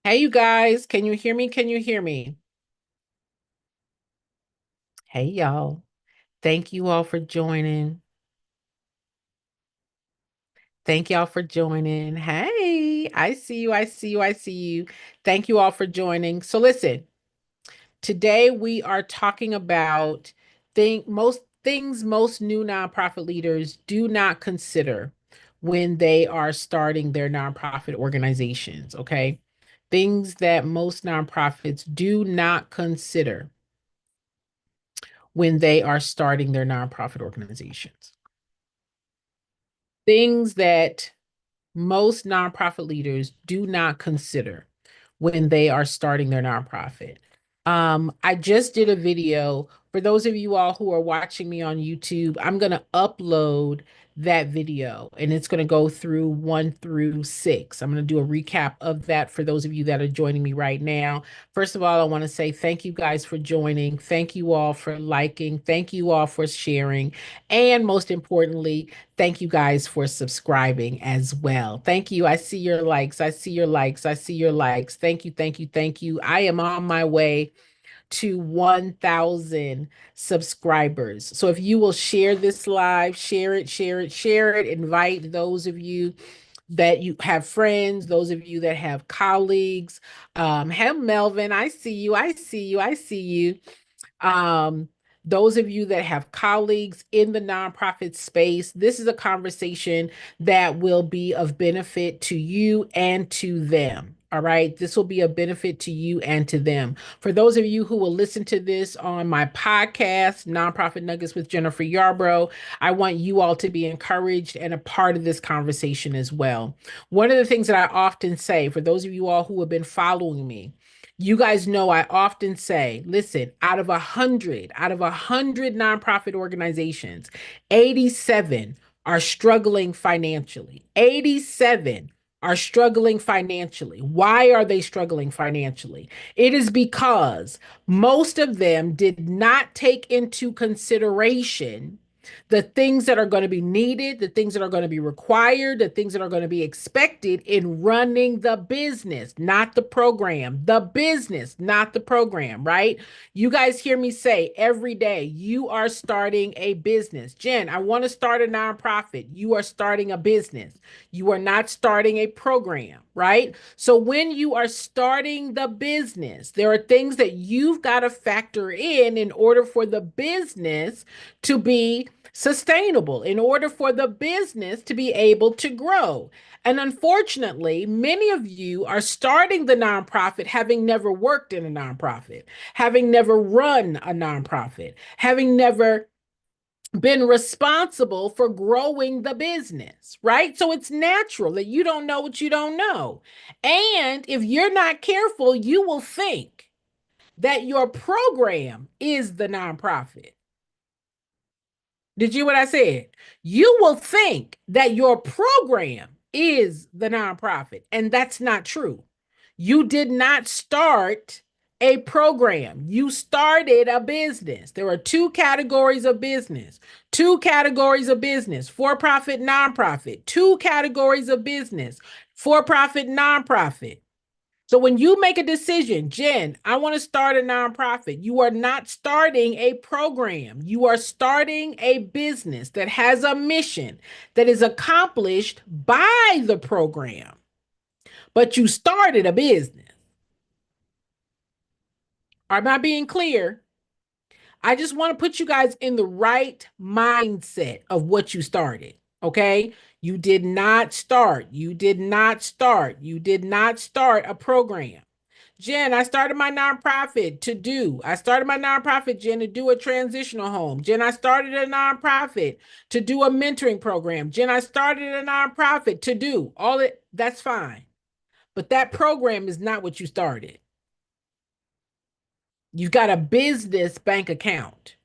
Hey, you guys, can you hear me? Can you hear me? Hey, y'all. Thank you all for joining. Thank y'all for joining. Hey, I see you. I see you. I see you. Thank you all for joining. So, listen, today we are talking about most things most new nonprofit leaders do not consider when they are starting their nonprofit organizations. Okay. Things that most nonprofits do not consider when they are starting their nonprofit organizations. Things that most nonprofit leaders do not consider when they are starting their nonprofit. I just did a video. For those of you all who are watching me on YouTube, I'm going to upload that video and it's going to go through 1 through 6. I'm going to do a recap of that for those of you that are joining me right now. First of all, I want to say thank you guys for joining. Thank you all for liking. Thank you all for sharing. And most importantly, thank you guys for subscribing as well. Thank you. I see your likes. I see your likes. I see your likes. Thank you. Thank you. Thank you. I am on my way to 1,000 subscribers. So if you will share this live, share it, share it, share it, invite those of you that you have friends, those of you that have colleagues. Hey, Melvin, I see you. I see you. I see you. Um, those of you that have colleagues in the nonprofit space, this is a conversation that will be of benefit to you and to them. All right. This will be a benefit to you and to them. For those of you who will listen to this on my podcast, Nonprofit Nuggets with Jennifer Yarbrough, I want you all to be encouraged and a part of this conversation as well. One of the things that I often say, for those of you all who have been following me, you guys know I often say, listen, out of a hundred nonprofit organizations, 87 are struggling financially. 87 are struggling financially. Why are they struggling financially? It is because most of them did not take into consideration the things that are going to be needed, the things that are going to be required, the things that are going to be expected in running the business, not the program, the business, not the program, right? You guys hear me say every day, you are starting a business. Jen, I want to start a nonprofit. You are starting a business. You are not starting a program, right? So when you are starting the business, there are things that you've got to factor in order for the business to be sustainable, in order for the business to be able to grow. And unfortunately, many of you are starting the nonprofit having never worked in a nonprofit, having never run a nonprofit, having never been responsible for growing the business, right? So it's natural that you don't know what you don't know. And if you're not careful, you will think that your program is the nonprofit. Did you hear what I said? You will think that your program is the nonprofit, and that's not true. You did not start a program. You started a business. There are two categories of business. Two categories of business: for profit, nonprofit. Two categories of business: for profit, nonprofit. So when you make a decision, Jen, I want to start a nonprofit, you are not starting a program. You are starting a business that has a mission that is accomplished by the program, but you started a business. Am I being clear? I just want to put you guys in the right mindset of what you started. Okay. You did not start. You did not start. You did not start a program. Jen, I started my nonprofit to do. I started my nonprofit, Jen, to do a transitional home. Jen, I started a nonprofit to do a mentoring program. Jen, I started a nonprofit to do all it. That's fine. But that program is not what you started. You've got a business bank account.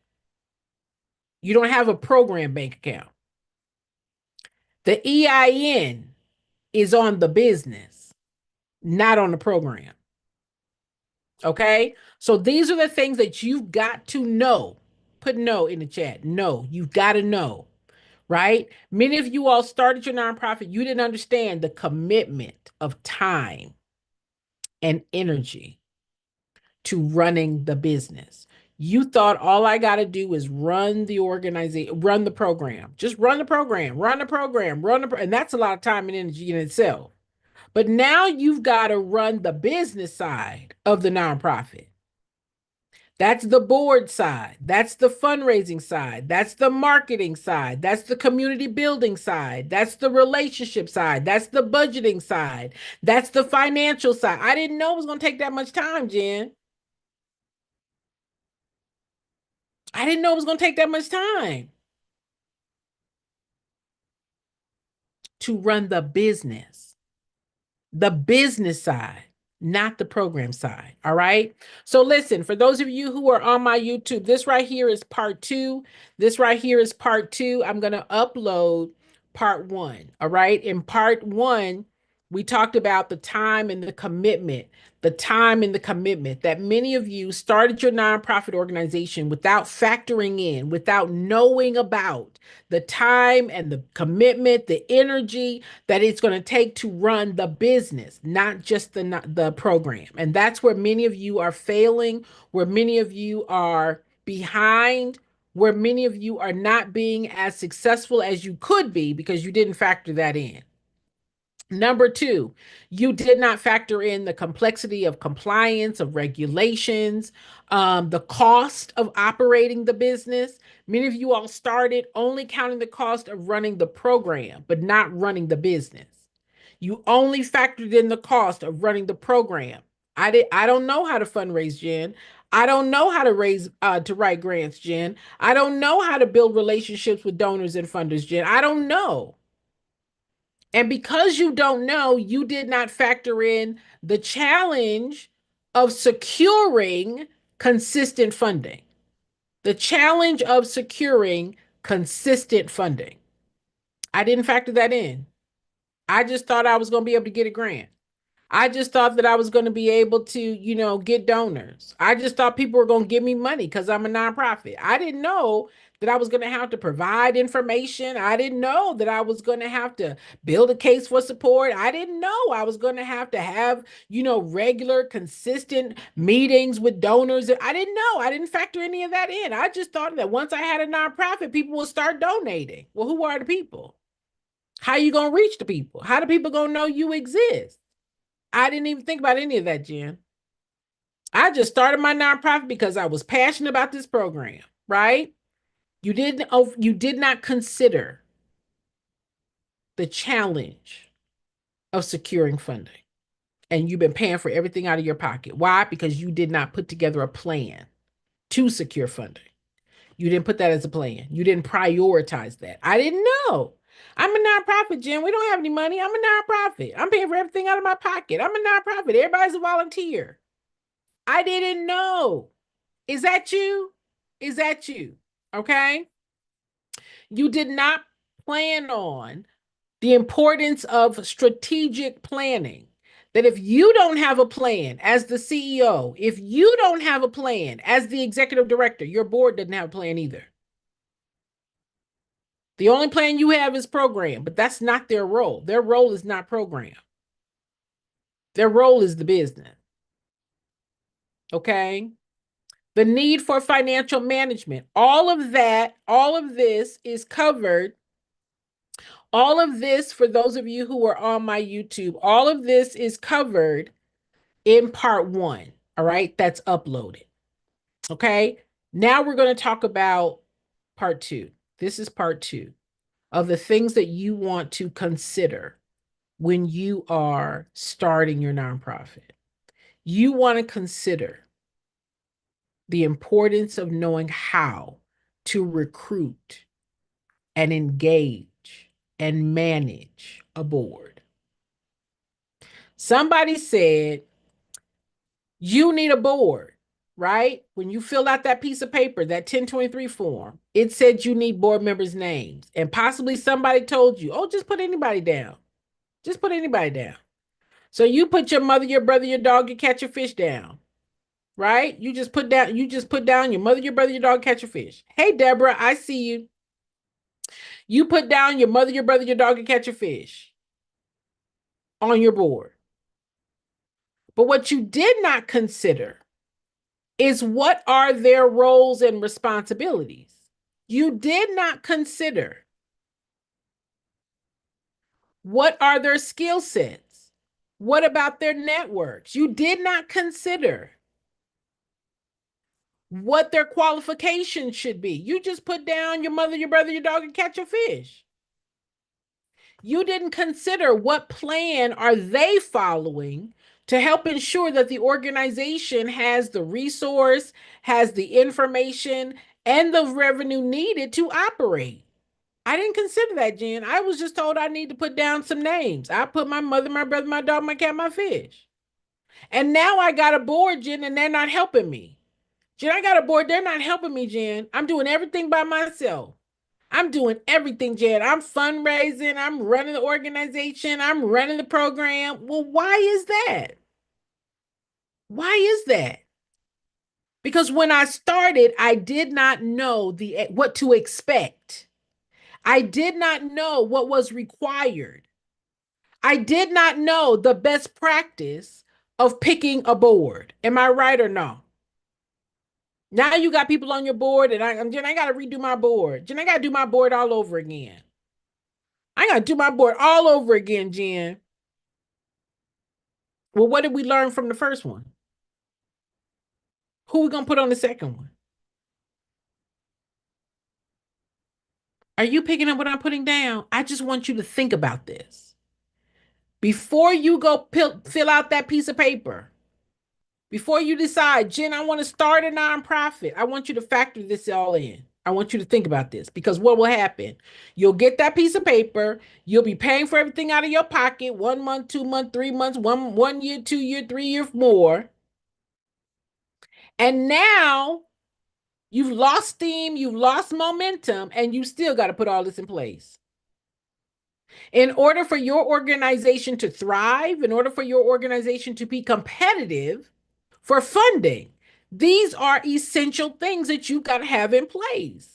You don't have a program bank account. The EIN is on the business, not on the program. Okay. So these are the things that you've got to know. Put no in the chat. No, you've got to know, right? Many of you all started your nonprofit. You didn't understand the commitment of time and energy to running the business. You thought all I got to do is run the organization, run the program, just run the program, run the program, and that's a lot of time and energy in itself. But now you've got to run the business side of the nonprofit. That's the board side. That's the fundraising side. That's the marketing side. That's the community building side. That's the relationship side. That's the budgeting side. That's the financial side. I didn't know it was going to take that much time, Jen. I didn't know it was going to take that much time to run the business side, not the program side. All right. So listen, for those of you who are on my YouTube, this right here is part two. This right here is part two. I'm going to upload part one. All right. In part one, we talked about the time and the commitment, that many of you started your nonprofit organization without factoring in, without knowing about the time and the commitment, the energy that it's going to take to run the business, not just the program. And that's where many of you are failing, where many of you are behind, where many of you are not being as successful as you could be because you didn't factor that in. Number two, you did not factor in the complexity of compliance, of regulations, the cost of operating the business. Many of you all started only counting the cost of running the program, but not running the business. You only factored in the cost of running the program. I don't know how to fundraise, Jen. I don't know how to write grants, Jen. I don't know how to build relationships with donors and funders, Jen. I don't know. And because you don't know, you did not factor in the challenge of securing consistent funding. The challenge of securing consistent funding. I didn't factor that in. I just thought I was going to be able to get a grant. I just thought that I was going to be able to, get donors. I just thought people were going to give me money because I'm a nonprofit. I didn't know that I was going to have to provide information. I didn't know that I was going to have to build a case for support. I didn't know I was going to have, regular, consistent meetings with donors. I didn't know. I didn't factor any of that in. I just thought that once I had a nonprofit, people would start donating. Well, who are the people? How are you going to reach the people? How do people going to know you exist? I didn't even think about any of that, Jen. I just started my nonprofit because I was passionate about this program, right? You did not consider the challenge of securing funding. And you've been paying for everything out of your pocket. Why? Because you did not put together a plan to secure funding. You didn't put that as a plan. You didn't prioritize that. I didn't know. I'm a nonprofit, Jen. We don't have any money. I'm a nonprofit. I'm paying for everything out of my pocket. I'm a nonprofit. Everybody's a volunteer. I didn't know. Is that you? Is that you? Okay. You did not plan on the importance of strategic planning. That if you don't have a plan as the CEO, if you don't have a plan as the executive director, your board doesn't have a plan either. The only plan you have is program, but that's not their role. Their role is not program. Their role is the business. Okay. The need for financial management. All of this is covered. All of this, for those of you who are on my YouTube, all of this is covered in part one. All right. That's uploaded. Okay. Now we're going to talk about part two. This is part two of the things that you want to consider when you are starting your nonprofit. You want to consider the importance of knowing how to recruit and engage and manage a board. Somebody said, you need a board, right? When you fill out that piece of paper, that 1023 form, it said you need board members' names. And possibly somebody told you, oh, just put anybody down. Just put anybody down. So you put your mother, your brother, your dog, your cat, your fish down. Right? You just put down your mother, your brother, your dog, catch your fish. Hey, Deborah, I see you. You put down your mother, your brother, your dog, and catch your fish on your board. But what you did not consider is what are their roles and responsibilities. You did not consider what are their skill sets. What about their networks? You did not consider what their qualifications should be. You just put down your mother, your brother, your dog, and catch a fish. You didn't consider what plan are they following to help ensure that the organization has the resource, has the information, and the revenue needed to operate. I didn't consider that, Jen. I was just told I need to put down some names. I put my mother, my brother, my dog, my cat, my fish. And now I got a board, Jen, and they're not helping me. Jen, I got a board. They're not helping me, Jen. I'm doing everything by myself. I'm doing everything, Jen. I'm fundraising. I'm running the organization. I'm running the program. Well, why is that? Why is that? Because when I started, I did not know what to expect. I did not know what was required. I did not know the best practice of picking a board. Am I right or no? Now you got people on your board, and Jen, I got to redo my board. Jen, I got to do my board all over again. I got to do my board all over again, Jen. Well, what did we learn from the first one? Who we going to put on the second one? Are you picking up what I'm putting down? I just want you to think about this. Before you go fill out that piece of paper, before you decide, Jen, I want to start a nonprofit, I want you to factor this all in. I want you to think about this because what will happen? You'll get that piece of paper. You'll be paying for everything out of your pocket 1 month, 2 months, 3 months, one year, 2 year, 3 year more. And now you've lost steam, you've lost momentum, and you still got to put all this in place. In order for your organization to thrive, in order for your organization to be competitive for funding, these are essential things that you got to have in place.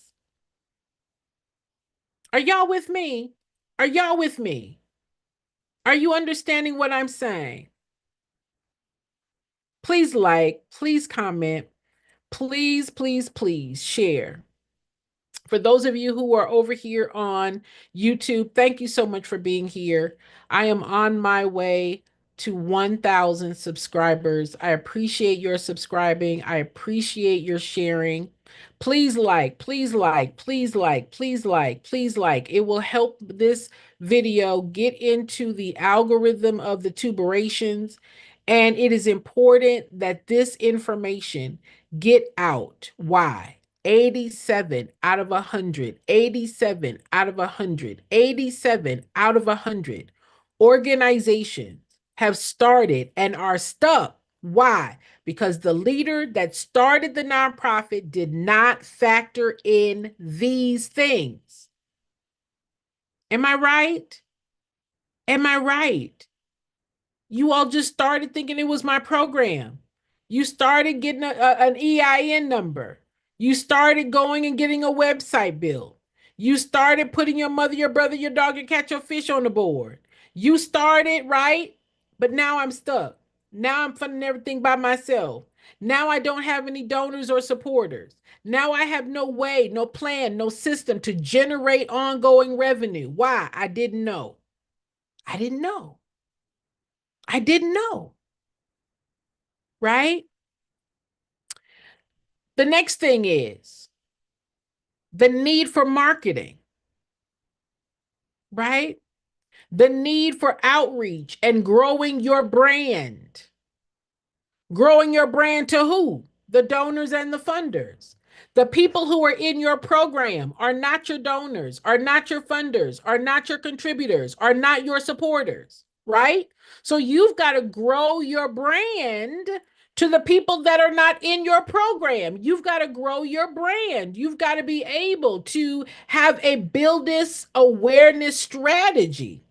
Are y'all with me? Are y'all with me? Are you understanding what I'm saying? Please like, please comment, please share. For those of you who are over here on YouTube, thank you so much for being here. I am on my way to 1,000 subscribers. I appreciate your subscribing. I appreciate your sharing. Please like, please like, please like, please like, please like. It will help this video get into the algorithm of the tuberations. And it is important that this information get out. Why? 87 out of 100, 87 out of 100, 87 out of 100 organizations have started and are stuck. Why? Because the leader that started the nonprofit did not factor in these things. Am I right? Am I right? You all just started thinking it was my program. You started getting an EIN number. You started going and getting a website built. You started putting your mother, your brother, your dog, your cat, your fish on the board. You started, right? But now I'm stuck. Now I'm funding everything by myself. Now I don't have any donors or supporters. Now I have no way, no plan, no system to generate ongoing revenue. Why? I didn't know. I didn't know. I didn't know. Right? The next thing is the need for marketing, right? The need for outreach and growing your brand. Growing your brand to who? The donors and the funders. The people who are in your program are not your donors, are not your funders, are not your contributors, are not your supporters, right? So you've got to grow your brand to the people that are not in your program. You've got to grow your brand. You've got to be able to have a build this awareness strategy.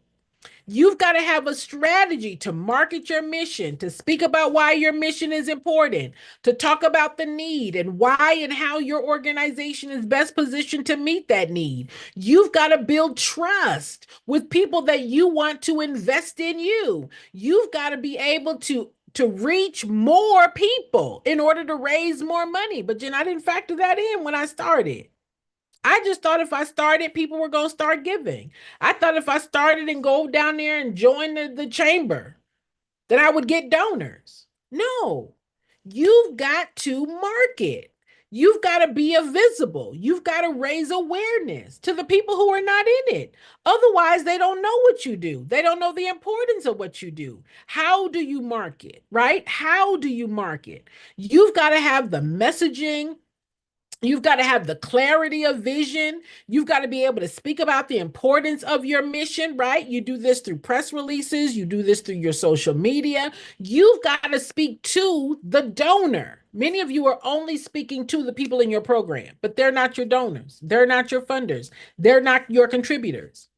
You've got to have a strategy to market your mission, to speak about why your mission is important, to talk about the need and why and how your organization is best positioned to meet that need. You've got to build trust with people that you want to invest in you. You've got to be able to to reach more people in order to raise more money. But Jen, I didn't factor that in when I started. I just thought if I started, people were going to start giving. I thought if I started and go down there and join the chamber, then I would get donors. No, you've got to market. You've got to be visible. You've got to raise awareness to the people who are not in it. Otherwise, they don't know what you do. They don't know the importance of what you do. How do you market, right? How do you market? You've got to have the messaging. You've got to have the clarity of vision. You've got to be able to speak about the importance of your mission, right? You do this through press releases, you do this through your social media. You've got to speak to the donor. Many of you are only speaking to the people in your program, but they're not your donors. They're not your funders. They're not your contributors.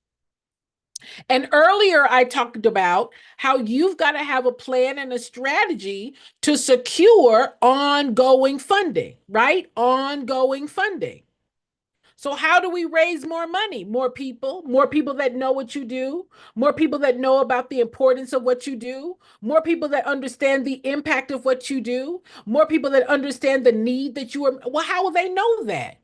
And earlier, I talked about how you've got to have a plan and a strategy to secure ongoing funding, right? Ongoing funding. So, how do we raise more money? More people that know what you do, more people that know about the importance of what you do, more people that understand the impact of what you do, more people that understand the need that you are. Well, how will they know that?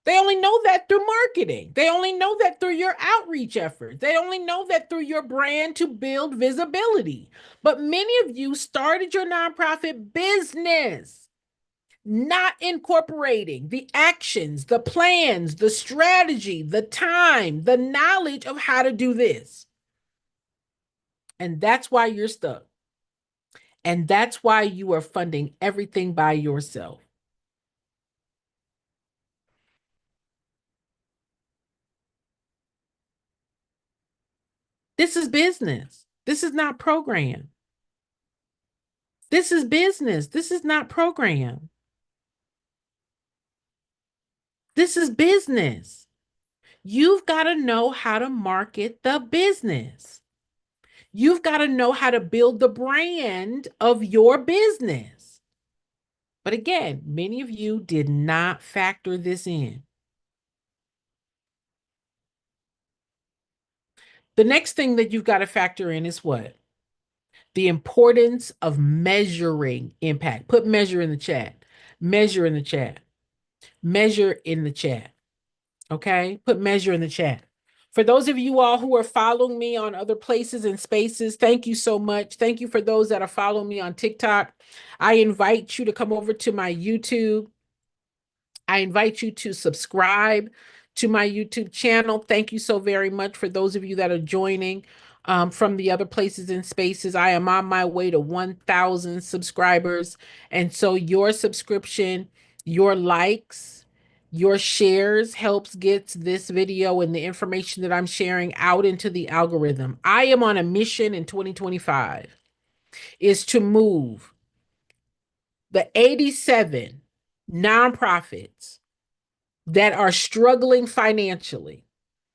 They only know that through marketing. They only know that through your outreach efforts. They only know that through your brand to build visibility. But many of you started your nonprofit business, not incorporating the actions, the plans, the strategy, the time, the knowledge of how to do this. And that's why you're stuck. And that's why you are funding everything by yourself. This is business. This is not program. This is business. This is not program. This is business. You've got to know how to market the business. You've got to know how to build the brand of your business. But again, many of you did not factor this in. The next thing that you've got to factor in is what? The importance of measuring impact. Put measure in the chat. Measure in the chat. Measure in the chat. Okay? Put measure in the chat. For those of you all who are following me on other places and spaces, thank you so much. Thank you for those that are following me on TikTok. I invite you to come over to my YouTube. I invite you to subscribe to my YouTube channel. Thank you so very much for those of you that are joining from the other places and spaces. I am on my way to 1,000 subscribers. And so your subscription, your likes, your shares helps gets this video and the information that I'm sharing out into the algorithm. I am on a mission in 2025 is to move the 87 nonprofits that are struggling financially.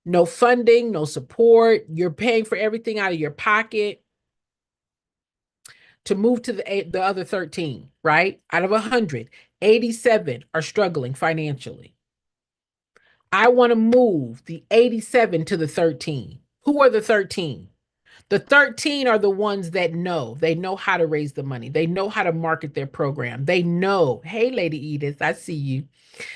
No funding, no support. You're paying for everything out of your pocket to move to the other 13, right? Out of 100, 87 are struggling financially. I want to move the 87 to the 13. Who are the 13? The 13 are the ones that know. They know how to raise the money. They know how to market their program. They know, hey, Lady Edith, I see you.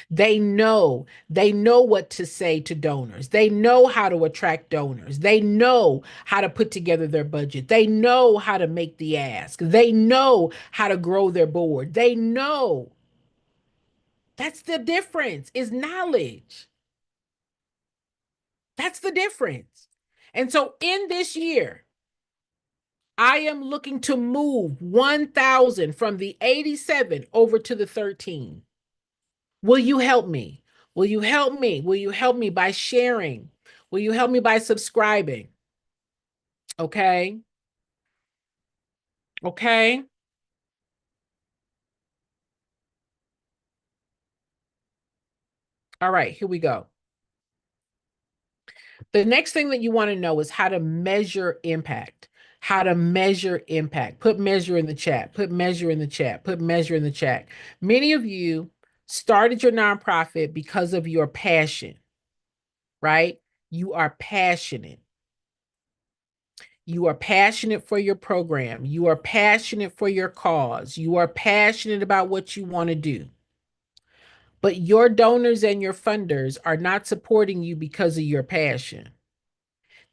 They know what to say to donors. They know how to attract donors. They know how to put together their budget. They know how to make the ask. They know how to grow their board. They know. That's the difference, is knowledge. That's the difference. And so in this year, I am looking to move 1,000 from the 87 over to the 13. Will you help me? Will you help me? Will you help me by sharing? Will you help me by subscribing? Okay. Okay. All right, here we go. The next thing that you want to know is how to measure impact. How to measure impact. Put measure in the chat. Put measure in the chat. Put measure in the chat. Many of you started your nonprofit because of your passion, right? You are passionate. You are passionate for your program. You are passionate for your cause. You are passionate about what you want to do. But your donors and your funders are not supporting you because of your passion.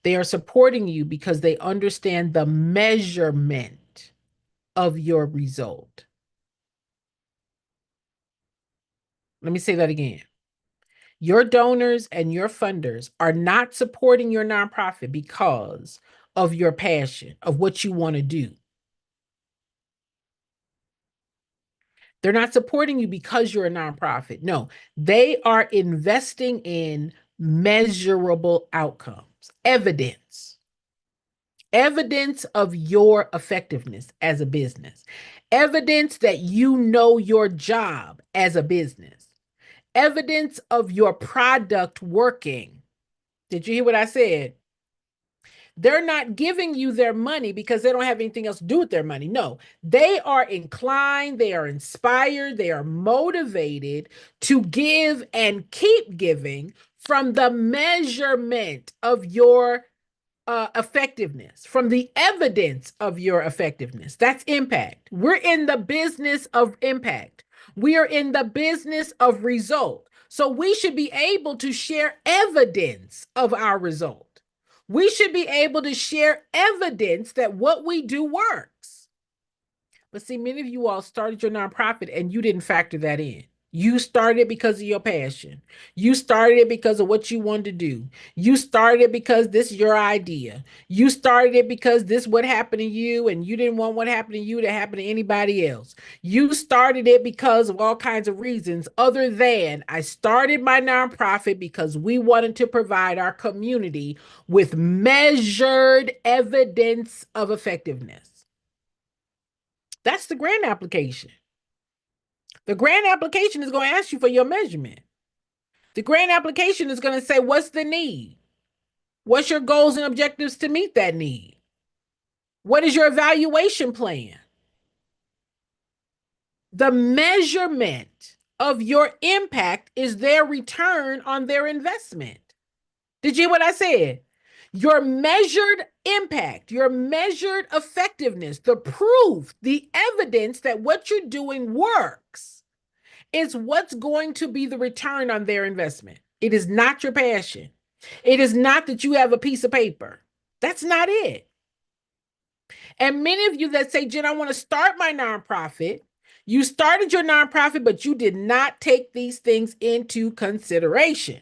They are supporting you because they understand the measurement of your result. Let me say that again. Your donors and your funders are not supporting your nonprofit because of your passion, of what you want to do. They're not supporting you because you're a nonprofit. No, they are investing in measurable outcomes, evidence of your effectiveness as a business, evidence that you know your job as a business, evidence of your product working. Did you hear what I said? They're not giving you their money because they don't have anything else to do with their money. No, they are inclined, they are inspired, they are motivated to give and keep giving from the measurement of your effectiveness, from the evidence of your effectiveness. That's impact. We're in the business of impact. We are in the business of result. So we should be able to share evidence of our result. We should be able to share evidence that what we do works. But see, many of you all started your nonprofit and you didn't factor that in. You started because of your passion. You started it because of what you wanted to do. You started it because this is your idea. You started it because this what happened to you and you didn't want what happened to you to happen to anybody else. You started it because of all kinds of reasons other than I started my nonprofit because we wanted to provide our community with measured evidence of effectiveness. That's the grant application. The grant application is going to ask you for your measurement. The grant application is going to say, what's the need? What's your goals and objectives to meet that need? What is your evaluation plan? The measurement of your impact is their return on their investment. Did you hear what I said? Your measured impact, your measured effectiveness, the proof, the evidence that what you're doing works is what's going to be the return on their investment. It is not your passion. It is not that you have a piece of paper. That's not it. And many of you that say, Jen, I want to start my nonprofit, you started your nonprofit, but you did not take these things into consideration.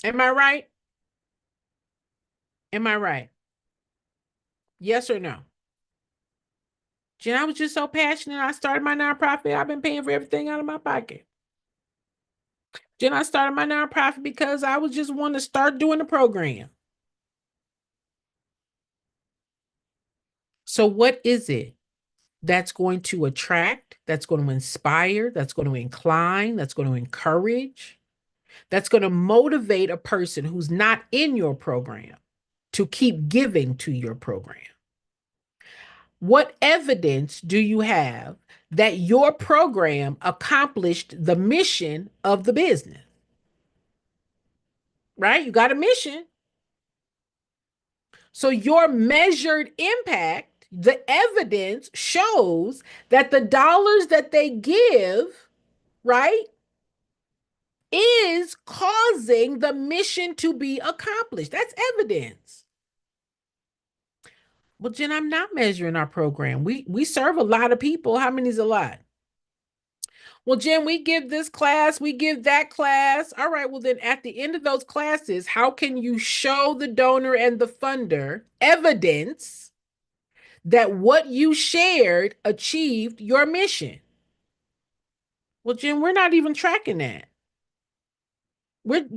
Am I right? Am I right? Yes or no? Jen, I was just so passionate. I started my nonprofit. I've been paying for everything out of my pocket. Jen, I started my nonprofit because I was just wanting to start doing the program. So, what is it that's going to attract, that's going to inspire, that's going to incline, that's going to encourage, that's going to motivate a person who's not in your program to keep giving to your program? What evidence do you have that your program accomplished the mission of the business? Right? You got a mission. So your measured impact, the evidence shows that the dollars that they give, right, is causing the mission to be accomplished. That's evidence. Well, Jen, I'm not measuring our program. We serve a lot of people. How many is a lot? Well, Jen, we give this class, we give that class. All right, well, then at the end of those classes, how can you show the donor and the funder evidence that what you shared achieved your mission? Well, Jen, we're not even tracking that. We're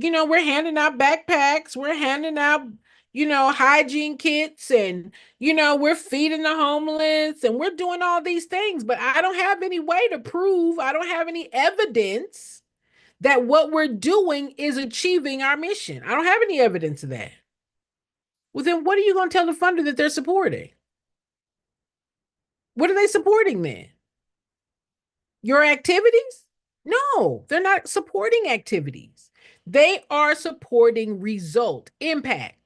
handing out backpacks, we're handing out, hygiene kits, and we're feeding the homeless, and we're doing all these things, but I don't have any way to prove, I don't have any evidence that what we're doing is achieving our mission. I don't have any evidence of that. Well, then what are you going to tell the funder that they're supporting? What are they supporting then? Your activities? No, they're not supporting activities. They are supporting result, impact.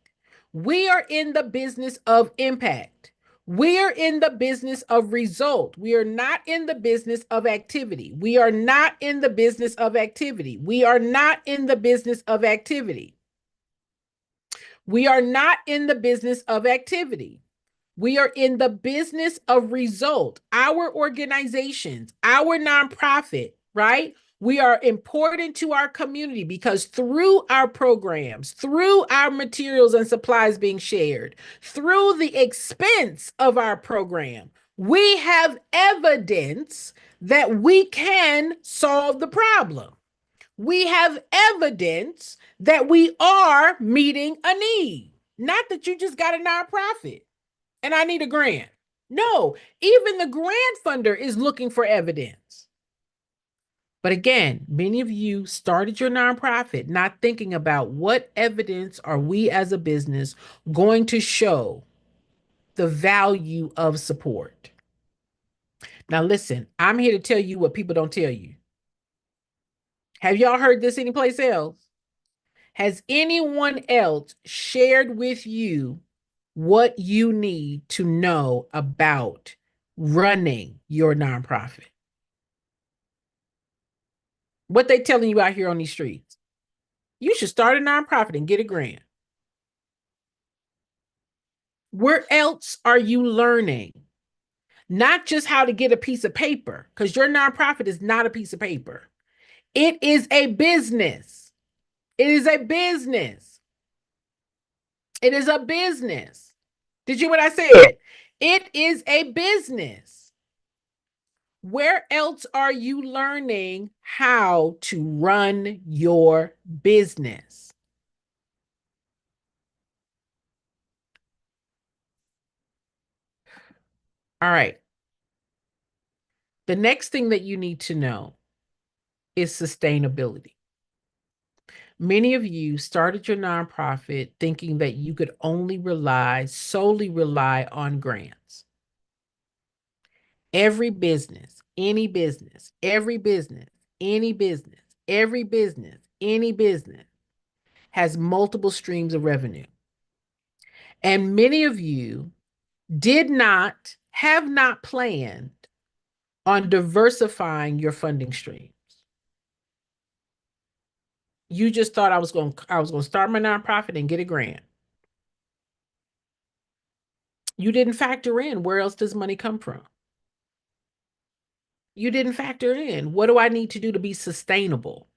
We are in the business of impact. We are in the business of result. We are not in the business of activity. We are not in the business of activity. We are not in the business of activity. We are not in the business of activity. We are in the business of result. Our organizations, our nonprofit, right? We are important to our community because through our programs, through our materials and supplies being shared, through the expense of our program, we have evidence that we can solve the problem. We have evidence that we are meeting a need. Not that you just got a nonprofit and I need a grant. No, even the grant funder is looking for evidence. But again, many of you started your nonprofit not thinking about what evidence are we as a business going to show the value of support. Now, listen, I'm here to tell you what people don't tell you. Have y'all heard this anyplace else? Has anyone else shared with you what you need to know about running your nonprofit? What they telling you out here on these streets? You should start a nonprofit and get a grant. Where else are you learning? Not just how to get a piece of paper, because your nonprofit is not a piece of paper. It is a business. It is a business. It is a business. Did you hear what I said? It is a business. Where else are you learning how to run your business? All right. The next thing that you need to know is sustainability. Many of you started your nonprofit thinking that you could only solely rely on grants. Every business, any business, every business, any business, every business, any business has multiple streams of revenue. And many of you have not planned on diversifying your funding streams. You just thought I was going to start my nonprofit and get a grant. You didn't factor in where else does money come from. You didn't factor in what do I need to do to be sustainable?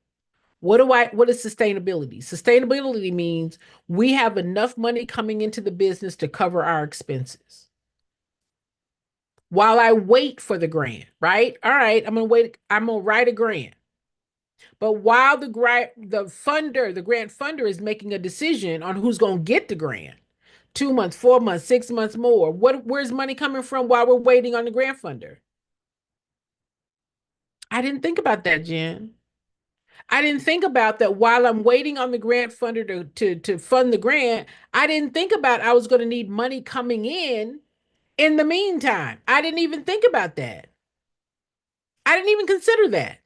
What is sustainability? Sustainability means we have enough money coming into the business to cover our expenses. While I wait for the grant, right? All right, I'm going to wait. I'm going to write a grant. But while the grant funder is making a decision on who's going to get the grant, 2 months, 4 months, 6 months more, where's money coming from while we're waiting on the grant funder? I didn't think about that, Jen. I didn't think about that while I'm waiting on the grant funder to fund the grant. I didn't think about I was going to need money coming in the meantime. I didn't even think about that. I didn't even consider that.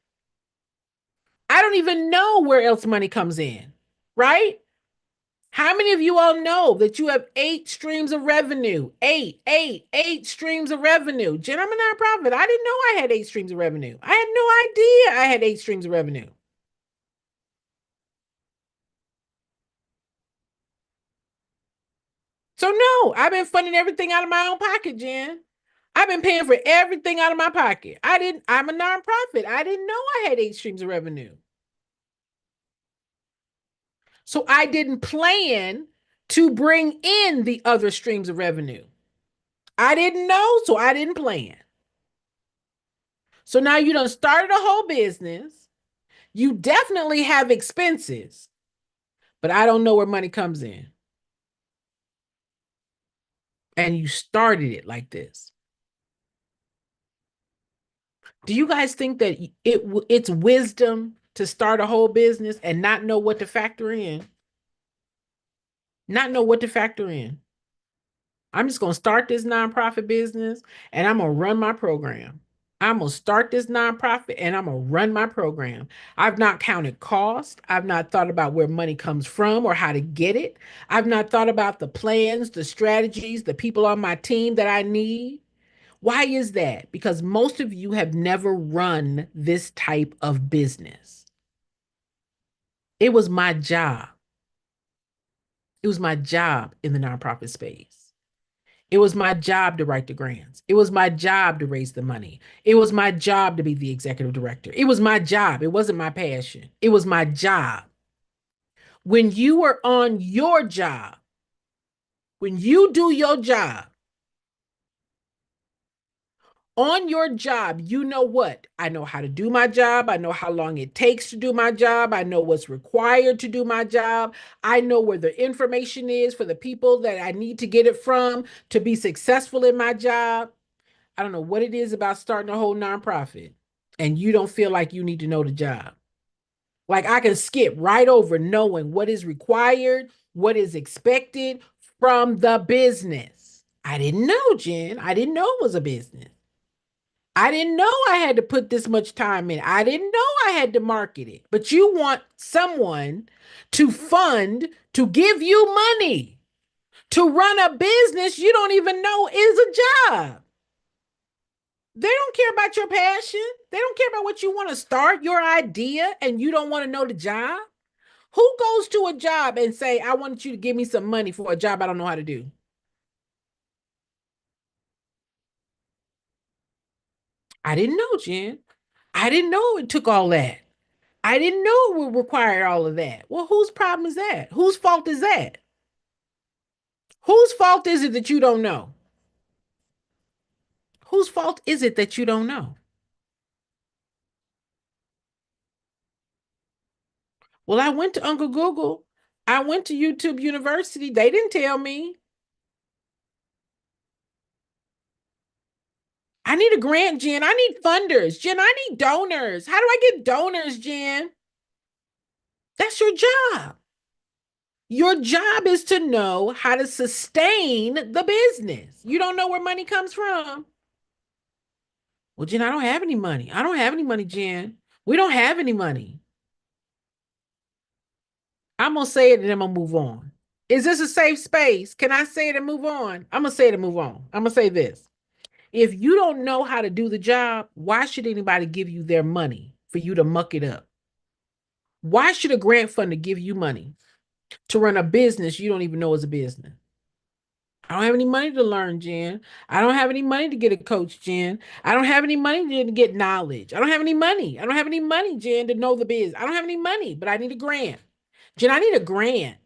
I don't even know where else money comes in, right? How many of you all know that you have 8 streams of revenue? Eight streams of revenue. Jen, I'm a nonprofit. I didn't know I had 8 streams of revenue. I had no idea I had 8 streams of revenue. So no, I've been funding everything out of my own pocket, Jen. I've been paying for everything out of my pocket. I'm a nonprofit. I didn't know I had 8 streams of revenue. So I didn't plan to bring in the other streams of revenue. I didn't know, so I didn't plan. So now you done started a whole business. You definitely have expenses, but I don't know where money comes in. And you started it like this. Do you guys think that it's wisdom to start a whole business and not know what to factor in? Not know what to factor in. I'm just going to start this nonprofit business and I'm going to run my program. I'm going to start this nonprofit and I'm going to run my program. I've not counted cost. I've not thought about where money comes from or how to get it. I've not thought about the plans, the strategies, the people on my team that I need. Why is that? Because most of you have never run this type of business. It was my job. It was my job in the nonprofit space. It was my job to write the grants. It was my job to raise the money. It was my job to be the executive director. It was my job. It wasn't my passion. It was my job. When you were on your job, when you do your job, on your job, you know what? I know how to do my job. I know how long it takes to do my job. I know what's required to do my job. I know where the information is for the people that I need to get it from to be successful in my job. I don't know what it is about starting a whole nonprofit and you don't feel like you need to know the job. Like I can skip right over knowing what is required, what is expected from the business. I didn't know, Jen. I didn't know it was a business. I didn't know I had to put this much time in. I didn't know I had to market it. But you want someone to fund, to give you money, to run a business you don't even know is a job. They don't care about your passion. They don't care about what you want to start, your idea, and you don't want to know the job. Who goes to a job and say, I want you to give me some money for a job I don't know how to do? I didn't know, Jen. I didn't know it took all that. I didn't know it would require all of that. Well, whose problem is that? Whose fault is that? Whose fault is it that you don't know? Whose fault is it that you don't know? Well, I went to Uncle Google. I went to YouTube University. They didn't tell me. I need a grant, Jen. I need funders. Jen, I need donors. How do I get donors, Jen? That's your job. Your job is to know how to sustain the business. You don't know where money comes from. Well, Jen, I don't have any money. I don't have any money, Jen. We don't have any money. I'm going to say it and then I'm going to move on. Is this a safe space? Can I say it and move on? I'm going to say it and move on. I'm going to say this. If you don't know how to do the job, why should anybody give you their money for you to muck it up? Why should a grant funder give you money to run a business you don't even know is a business? I don't have any money to learn, Jen. I don't have any money to get a coach, Jen. I don't have any money to get knowledge. I don't have any money. I don't have any money, Jen, to know the biz. I don't have any money, but I need a grant. Jen, I need a grant.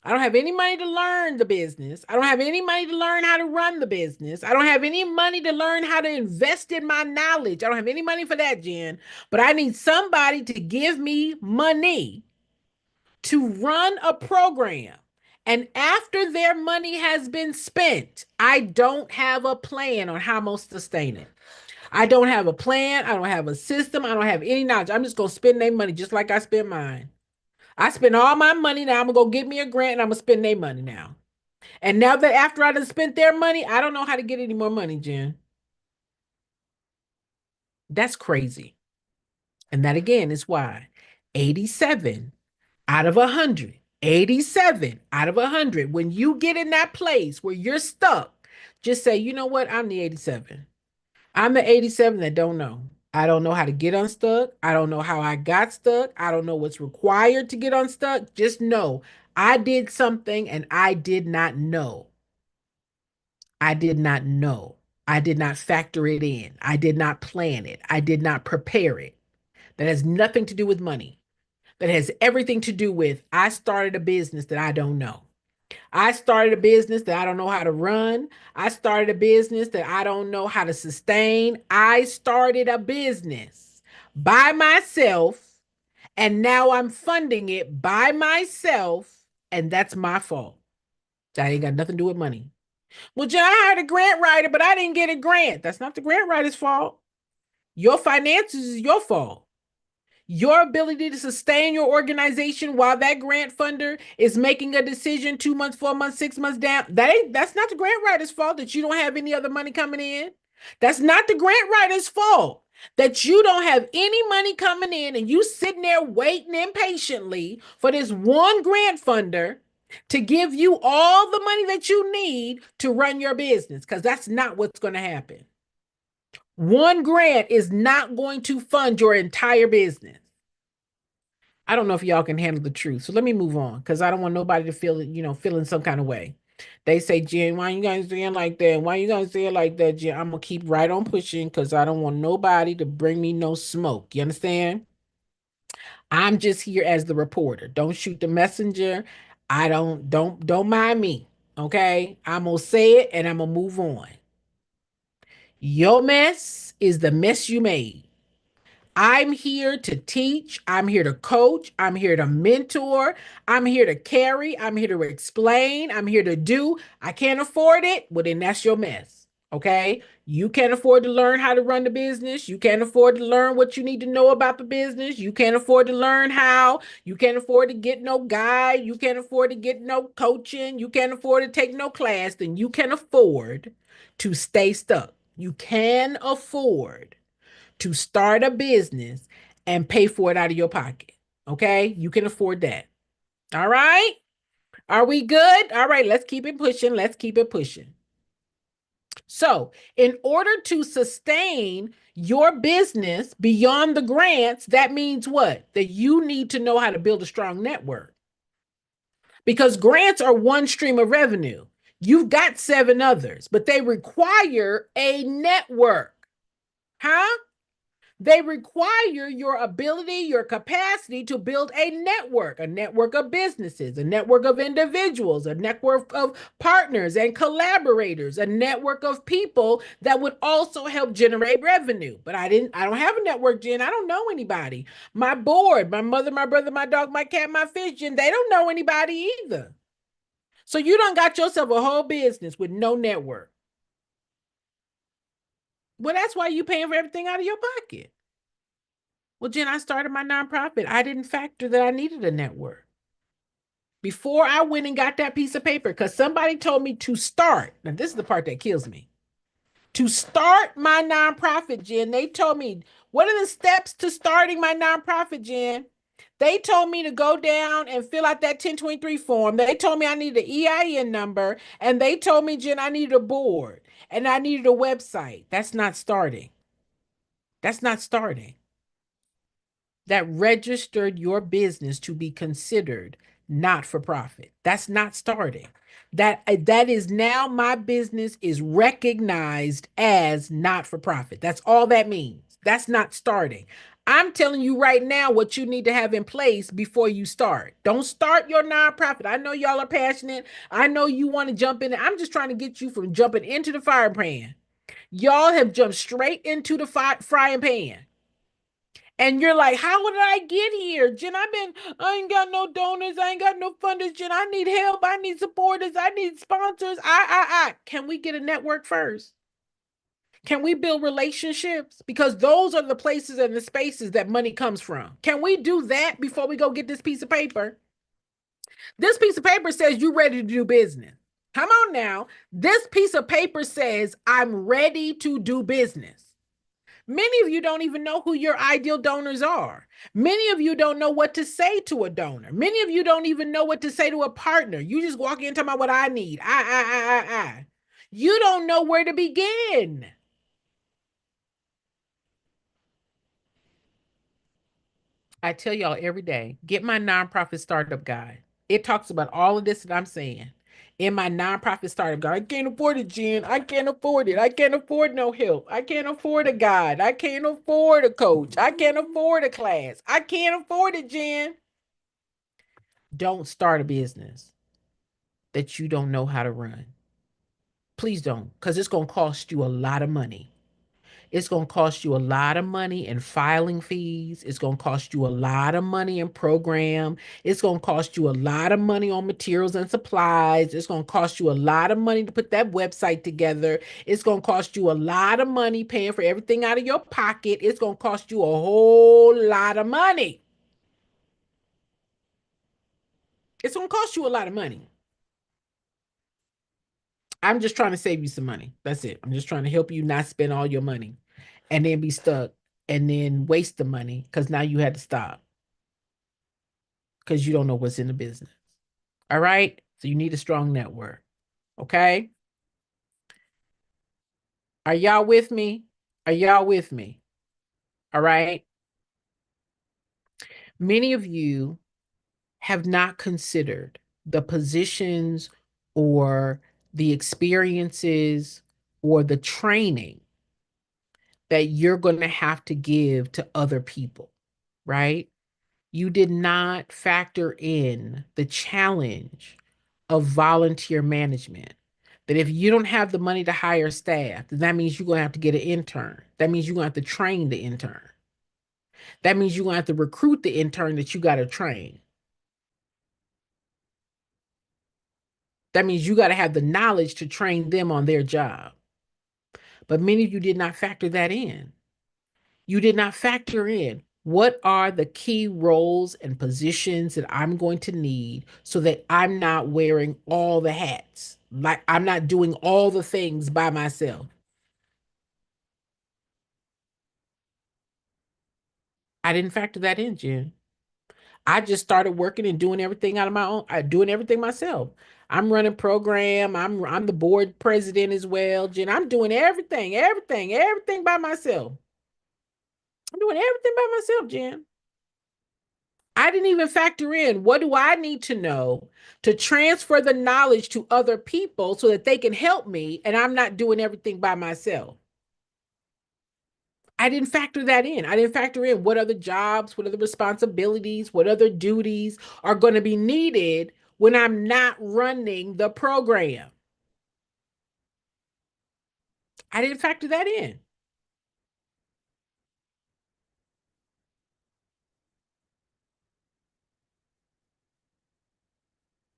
I don't have any money to learn the business. I don't have any money to learn how to run the business. I don't have any money to learn how to invest in my knowledge. I don't have any money for that, Jen. But I need somebody to give me money to run a program. And after their money has been spent, I don't have a plan on how I'm going to sustain it. I don't have a plan. I don't have a system. I don't have any knowledge. I'm just going to spend their money just like I spend mine. I spend all my money now. I'm going to go get me a grant and I'm going to spend their money now. And now that after I done spent their money, I don't know how to get any more money, Jen. That's crazy. And that again is why 87 out of 100, 87 out of 100, when you get in that place where you're stuck, just say, you know what? I'm the 87. I'm the 87 that don't know. I don't know how to get unstuck. I don't know how I got stuck. I don't know what's required to get unstuck. Just know I did something and I did not know. I did not know. I did not factor it in. I did not plan it. I did not prepare it. That has nothing to do with money. That has everything to do with I started a business that I don't know. I started a business that I don't know how to run. I started a business that I don't know how to sustain. I started a business by myself, and now I'm funding it by myself, and that's my fault. That ain't got nothing to do with money. Well, John, I hired a grant writer, but I didn't get a grant. That's not the grant writer's fault. Your finances is your fault. Your ability to sustain your organization while that grant funder is making a decision 2 months, 4 months, 6 months down. That's not the grant writer's fault that you don't have any other money coming in. That's not the grant writer's fault that you don't have any money coming in and you sitting there waiting impatiently for this one grant funder to give you all the money that you need to run your business, because that's not what's going to happen. One grant is not going to fund your entire business. I don't know if y'all can handle the truth. So let me move on, because I don't want nobody to feel, feeling some kind of way. They say, Jen, why you guys saying like that? Why you guys saying like that, Jen? I'm gonna keep right on pushing because I don't want nobody to bring me no smoke. You understand? I'm just here as the reporter. Don't shoot the messenger. I don't mind me. Okay. I'm gonna say it and I'm gonna move on. Your mess is the mess you made. I'm here to teach. I'm here to coach. I'm here to mentor. I'm here to carry. I'm here to explain. I'm here to do. I can't afford it. Well, then that's your mess. Okay. You can't afford to learn how to run the business. You can't afford to learn what you need to know about the business. You can't afford to learn how. You can't afford to get no guide. You can't afford to get no coaching. You can't afford to take no class. Then you can afford to stay stuck. You can afford to start a business and pay for it out of your pocket. Okay? You can afford that. All right? Are we good? All right, let's keep it pushing. Let's keep it pushing. So, in order to sustain your business beyond the grants, that means what? That you need to know how to build a strong network. Because grants are one stream of revenue. You've got seven others, but they require a network. Huh? They require your ability, your capacity to build a network of businesses, a network of individuals, a network of partners and collaborators, a network of people that would also help generate revenue. But I don't have a network, Jen. I don't know anybody. My board, my mother, my brother, my dog, my cat, my fish, Jen, they don't know anybody either. So you done got yourself a whole business with no network. Well, that's why you paying for everything out of your pocket. Well, Jen, I started my nonprofit. I didn't factor that I needed a network before I went and got that piece of paper, because somebody told me to start. Now, this is the part that kills me. To start my nonprofit, Jen, they told me, what are the steps to starting my nonprofit, Jen? They told me to go down and fill out that 1023 form. They told me I needed an EIN number. And they told me, Jen, I needed a board and I needed a website. That's not starting. That's not starting. That registered your business to be considered not for profit. That's not starting. That is now my business is recognized as not for profit. That's all that means. That's not starting. I'm telling you right now what you need to have in place before you start. Don't start your nonprofit. I know y'all are passionate. I know you want to jump in. I'm just trying to get you from jumping into the fire pan. Y'all have jumped straight into the frying pan. And you're like, how did I get here? Jen, I ain't got no donors. I ain't got no funders. Jen, I need help. I need supporters. I need sponsors. Can we get a network first? Can we build relationships? Because those are the places and the spaces that money comes from. Can we do that before we go get this piece of paper? This piece of paper says you're ready to do business. Come on now. This piece of paper says I'm ready to do business. Many of you don't even know who your ideal donors are. Many of you don't know what to say to a donor. Many of you don't even know what to say to a partner. You just walk in talking about what I need. I. You don't know where to begin. I tell y'all every day, get my nonprofit startup guide. It talks about all of this that I'm saying. In my nonprofit startup guide, I can't afford it, Jen. I can't afford it. I can't afford no help. I can't afford a guide. I can't afford a coach. I can't afford a class. I can't afford it, Jen. Don't start a business that you don't know how to run. Please don't, because it's going to cost you a lot of money. It's going to cost you a lot of money in filing fees. It's going to cost you a lot of money in program. It's going to cost you a lot of money on materials and supplies. It's going to cost you a lot of money to put that website together. It's going to cost you a lot of money paying for everything out of your pocket. It's going to cost you a whole lot of money. It's going to cost you a lot of money. I'm just trying to save you some money. That's it. I'm just trying to help you not spend all your money and then be stuck and then waste the money because now you had to stop because you don't know what's in the business. All right. So you need a strong network. Okay. Are y'all with me? Are y'all with me? All right. Many of you have not considered the positions or the experiences or the training that you're going to have to give to other people, right? You did not factor in the challenge of volunteer management. That if you don't have the money to hire staff, then that means you're going to have to get an intern. That means you're going to have to train the intern. That means you're going to have to recruit the intern that you got to train. That means you got to have the knowledge to train them on their job. But many of you did not factor that in. You did not factor in what are the key roles and positions that I'm going to need so that I'm not wearing all the hats. Like I'm not doing all the things by myself. I didn't factor that in, Jen. I just started working and doing everything out of my own, doing everything myself. I'm running program. I'm the board president as well, Jen. I'm doing everything by myself. I'm doing everything by myself, Jen. I didn't even factor in what do I need to know to transfer the knowledge to other people so that they can help me and I'm not doing everything by myself. I didn't factor that in. I didn't factor in what other jobs, what other responsibilities, what other duties are going to be needed when I'm not running the program. I didn't factor that in.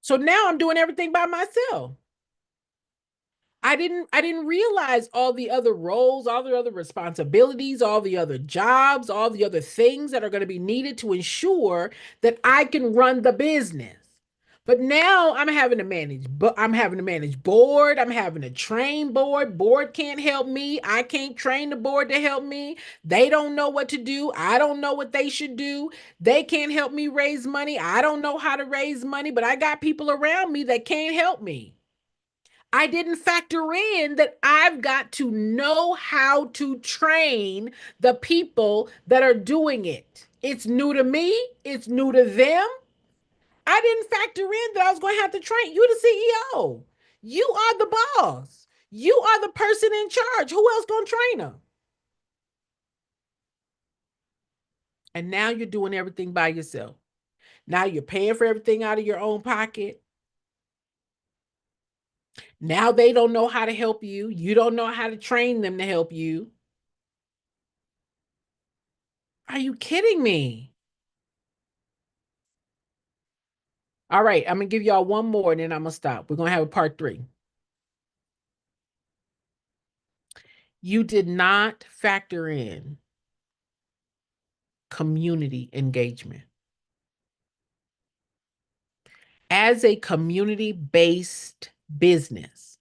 So now I'm doing everything by myself. I didn't realize all the other roles, all the other responsibilities, all the other jobs, all the other things that are going to be needed to ensure that I can run the business. But now I'm having to manage board, I'm having to train board. Board can't help me. I can't train the board to help me. They don't know what to do. I don't know what they should do. They can't help me raise money. I don't know how to raise money, but I got people around me that can't help me. I didn't factor in that I've got to know how to train the people that are doing it. It's new to me, it's new to them. I didn't factor in that I was going to have to train you, the CEO. You are the boss. You are the person in charge. Who else going to train them? And now you're doing everything by yourself. Now you're paying for everything out of your own pocket. Now they don't know how to help you. You don't know how to train them to help you. Are you kidding me? All right, I'm gonna give y'all one more and then I'm gonna stop. We're gonna have a part three. You did not factor in community engagement. As a community-based business,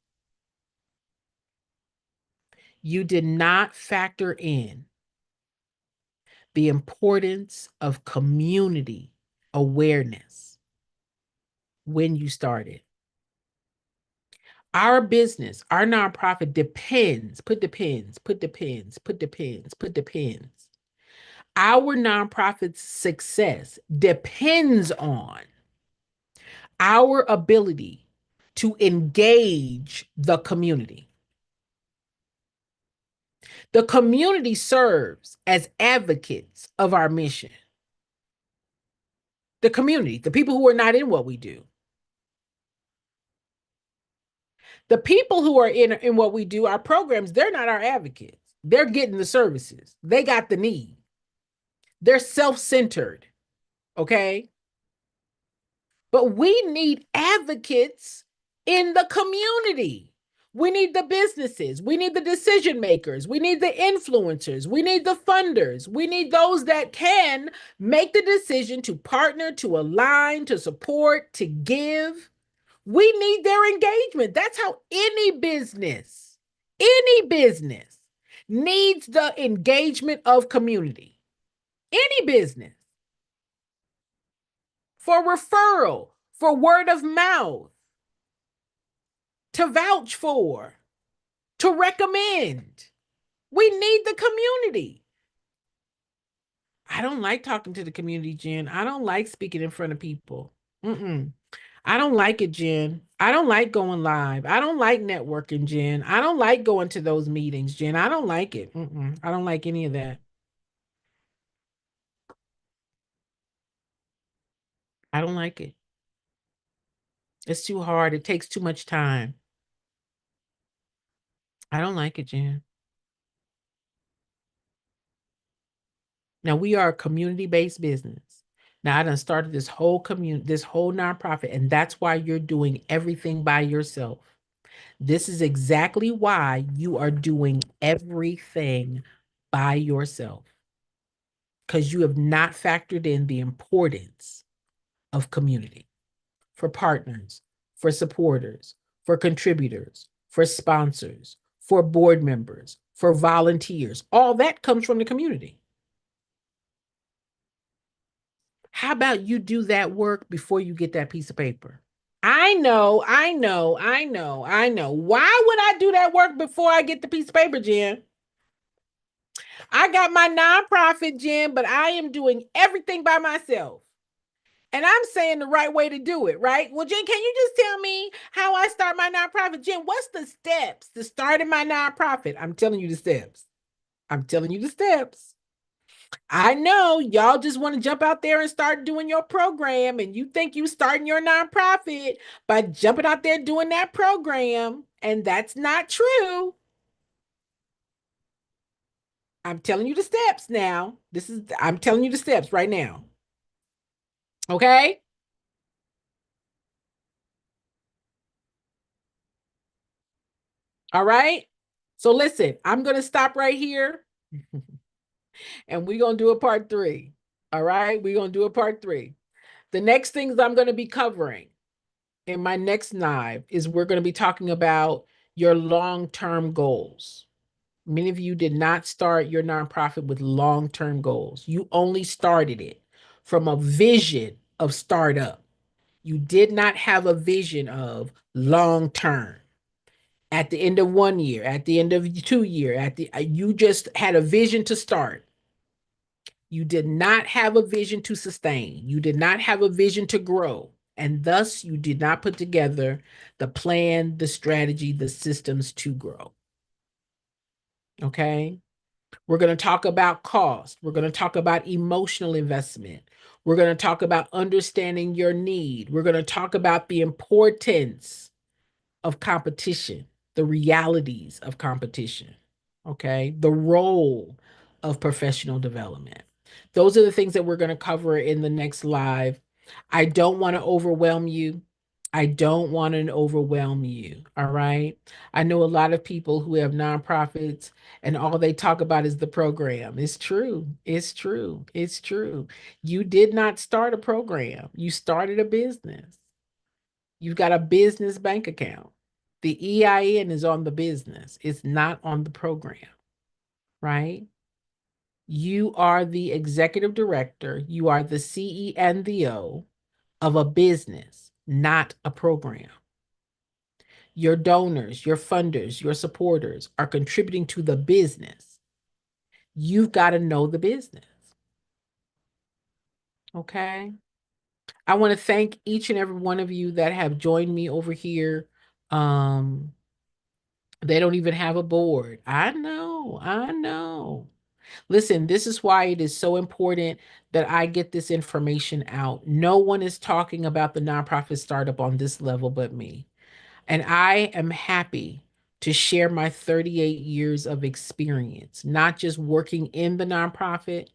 you did not factor in the importance of community awareness when you started. Our business, our nonprofit depends, put depends. Our nonprofit's success depends on our ability to engage the community. The community serves as advocates of our mission. The community, the people who are not in what we do. The people who are in what we do, our programs, they're not our advocates. They're getting the services. They got the need. They're self-centered, okay? But we need advocates in the community. We need the businesses. We need the decision makers. We need the influencers. We need the funders. We need those that can make the decision to partner, to align, to support, to give. We need their engagement. That's how any business needs the engagement of community. Any business for referral, for word of mouth, to vouch for, to recommend. We need the community. I don't like talking to the community, Jen. I don't like speaking in front of people. Mm-mm. I don't like it, Jen. I don't like going live. I don't like networking, Jen. I don't like going to those meetings, Jen. I don't like it. Mm-mm. I don't like any of that. I don't like it. It's too hard. It takes too much time. I don't like it, Jen. Now we are a community-based business. Now I done started this whole community, this whole nonprofit, and that's why you're doing everything by yourself. This is exactly why you are doing everything by yourself because you have not factored in the importance of community for partners, for supporters, for contributors, for sponsors, for board members, for volunteers. All that comes from the community. How about you do that work before you get that piece of paper? I know. Why would I do that work before I get the piece of paper, Jen? I got my nonprofit, Jen, but I am doing everything by myself. And I'm saying the right way to do it, right? Well, Jen, can you just tell me how I start my nonprofit? Jen, what's the steps to starting my nonprofit? I'm telling you the steps. I'm telling you the steps. I know y'all just want to jump out there and start doing your program, and you think you starting your nonprofit by jumping out there doing that program, and that's not true. I'm telling you the steps now. I'm telling you the steps right now. Okay? All right. So listen, I'm going to stop right here and we're going to do a part three. All right. We're going to do a part three. The next things I'm going to be covering in my next live is we're going to be talking about your long-term goals. Many of you did not start your nonprofit with long-term goals. You only started it from a vision of startup. You did not have a vision of long-term. At the end of 1 year, at the end of 2 year, you just had a vision to start. You did not have a vision to sustain. You did not have a vision to grow. And thus, you did not put together the plan, the strategy, the systems to grow. Okay. We're going to talk about cost. We're going to talk about emotional investment. We're going to talk about understanding your need. We're going to talk about the importance of competition, the realities of competition, okay? The role of professional development. Those are the things that we're going to cover in the next live. I don't want to overwhelm you. I don't want to overwhelm you. All right. I know a lot of people who have nonprofits and all they talk about is the program. It's true. It's true. It's true. You did not start a program, you started a business. You've got a business bank account. The EIN is on the business, it's not on the program, right? You are the executive director, you are the CE and the O of a business, not a program. Your donors, your funders, your supporters are contributing to the business. You've got to know the business. Okay. I want to thank each and every one of you that have joined me over here. Um, They don't even have a board. I know. I know. Listen, this is why it is so important that I get this information out. No one is talking about the nonprofit startup on this level but me. And I am happy to share my 38 years of experience, not just working in the nonprofit,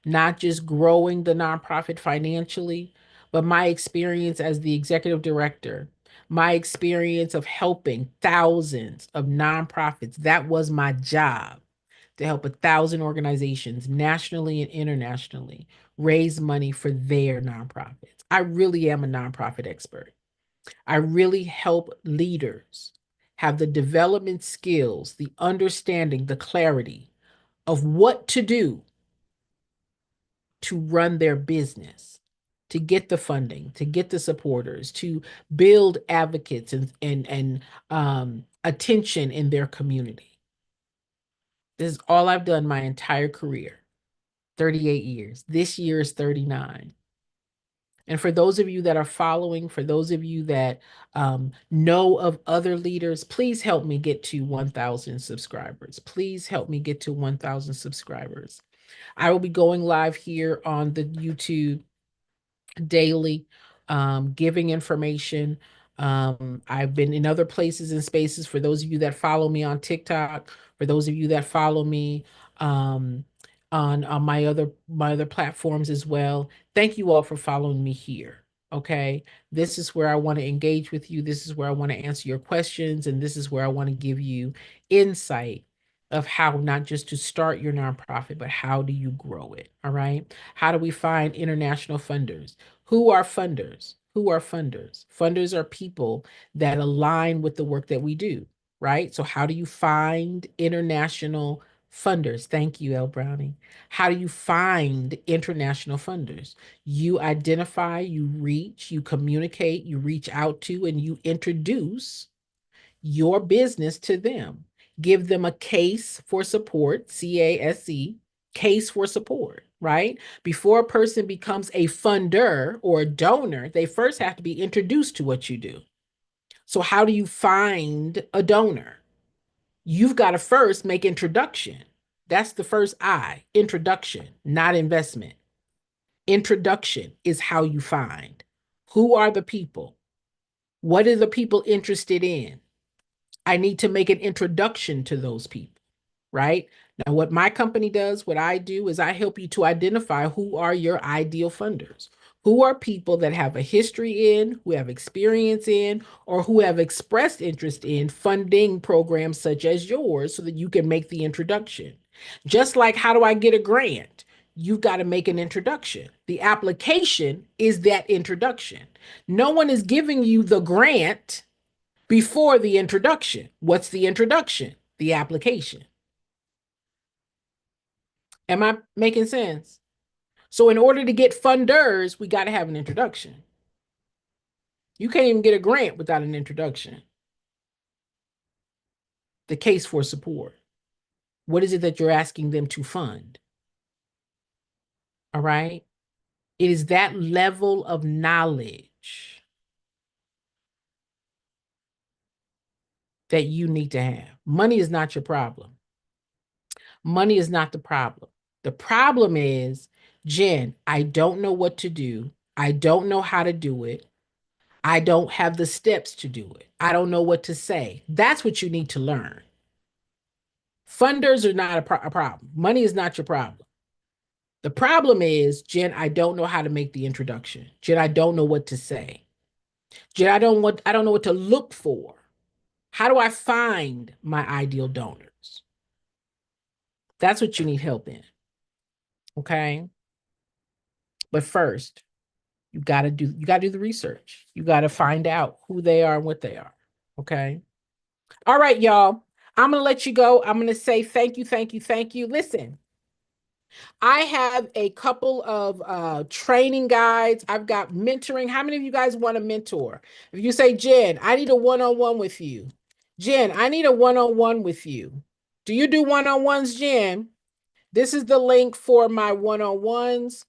not just growing the nonprofit financially, but my experience as the executive director, my experience of helping thousands of nonprofits. That was my job, to help 1,000 organizations nationally and internationally raise money for their nonprofits. I really am a nonprofit expert. I really help leaders have the development skills, the understanding, the clarity of what to do to run their business, to get the funding, to get the supporters, to build advocates and attention in their community. This is all I've done my entire career, 38 years. This year is 39. And for those of you that are following, for those of you that know of other leaders, please help me get to 1,000 subscribers. Please help me get to 1,000 subscribers. I will be going live here on the YouTube daily, giving information. I've been in other places and spaces. For those of you that follow me on TikTok, for those of you that follow me um, on my other platforms as well. Thank you all for following me here. Okay, this is where I want to engage with you. This is where I want to answer your questions, and this is where I want to give you insight of how not just to start your nonprofit, but how do you grow it? All right. How do we find international funders? Who are funders? Who are funders? Funders are people that align with the work that we do, right? So, how do you find international funders? Thank you, L. Browning. How do you find international funders? You identify, you reach, you communicate, you reach out to, and you introduce your business to them. Give them a case for support, CASE, case for support, right? Before a person becomes a funder or a donor, they first have to be introduced to what you do. So, how do you find a donor? You've got to first make introduction. That's the first I, introduction, not investment. Introduction is how you find. Who are the people? What are the people interested in? I need to make an introduction to those people, right? Now, what my company does, what I do is I help you to identify who are your ideal funders. Who are people that have a history in, who have experience in, or who have expressed interest in funding programs such as yours so that you can make the introduction. Just like how do I get a grant? You've got to make an introduction. The application is that introduction. No one is giving you the grant before the introduction. What's the introduction? The application. Am I making sense? So, in order to get funders, we got to have an introduction. You can't even get a grant without an introduction. The case for support. What is it that you're asking them to fund? All right. It is that level of knowledge that you need to have. Money is not your problem. Money is not the problem. The problem is, Jen, I don't know what to do. I don't know how to do it. I don't have the steps to do it. I don't know what to say. That's what you need to learn. Funders are not a problem. Money is not your problem. The problem is, Jen, I don't know how to make the introduction. Jen, I don't know what to say. Jen, I don't know what to look for. How do I find my ideal donors? That's what you need help in. Okay? But first, you got to do the research. You got to find out who they are and what they are. Okay? All right, y'all. I'm going to let you go. I'm going to say thank you, thank you, thank you. Listen, I have a couple of training guides. I've got mentoring. How many of you guys want a mentor? If you say, Jen, I need a one-on-one with you. Jen, I need a one-on-one with you. Do you do one-on-ones, Jen? This is the link for my one-on-ones.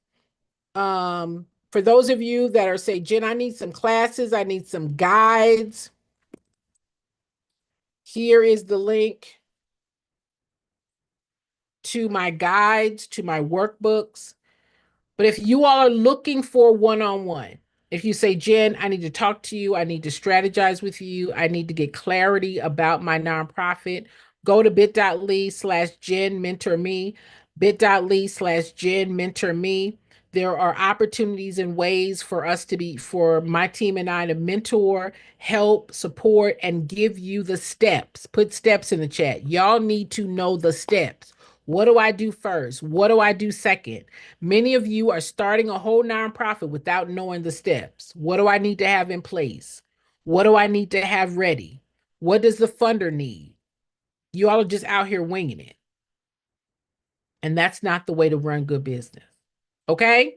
For those of you that are say, Jen, I need some classes. I need some guides. Here is the link to my guides, to my workbooks. But if you all are looking for one-on-one, if you say, Jen, I need to talk to you, I need to strategize with you, I need to get clarity about my nonprofit, go to bit.ly/Jen mentor me, bit.ly/Jen mentor me. There are opportunities and ways for my team and I to mentor, help, support, and give you the steps. Put steps in the chat. Y'all need to know the steps. What do I do first? What do I do second? Many of you are starting a whole nonprofit without knowing the steps. What do I need to have in place? What do I need to have ready? What does the funder need? You all are just out here winging it. And that's not the way to run good business. Okay?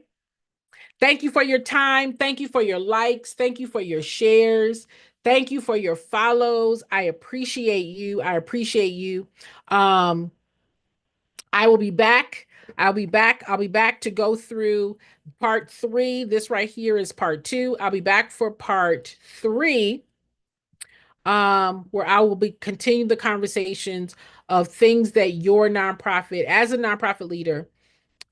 Thank you for your time. Thank you for your likes. Thank you for your shares. Thank you for your follows. I appreciate you. I appreciate you. I will be back. I'll be back. I'll be back to go through part 3. This right here is part 2. I'll be back for part 3, where I will be continuing the conversations of things that your nonprofit, as a nonprofit leader,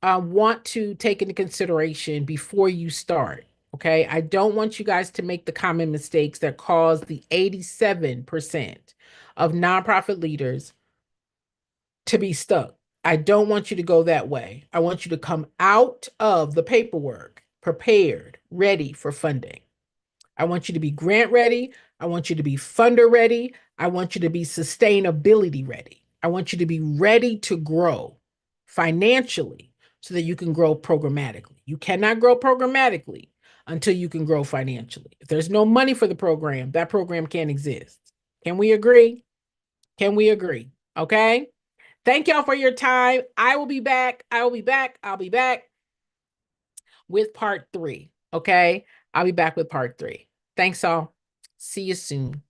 want to take into consideration before you start. Okay. I don't want you guys to make the common mistakes that cause the 87% of nonprofit leaders to be stuck. I don't want you to go that way. I want you to come out of the paperwork prepared, ready for funding. I want you to be grant ready. I want you to be funder ready. I want you to be sustainability ready. I want you to be ready to grow financially so that you can grow programmatically. You cannot grow programmatically until you can grow financially. If there's no money for the program, that program can't exist. Can we agree? Can we agree? Okay. Thank y'all for your time. I will be back. I will be back. I'll be back with part 3. Okay. I'll be back with part 3. Thanks all. See you soon.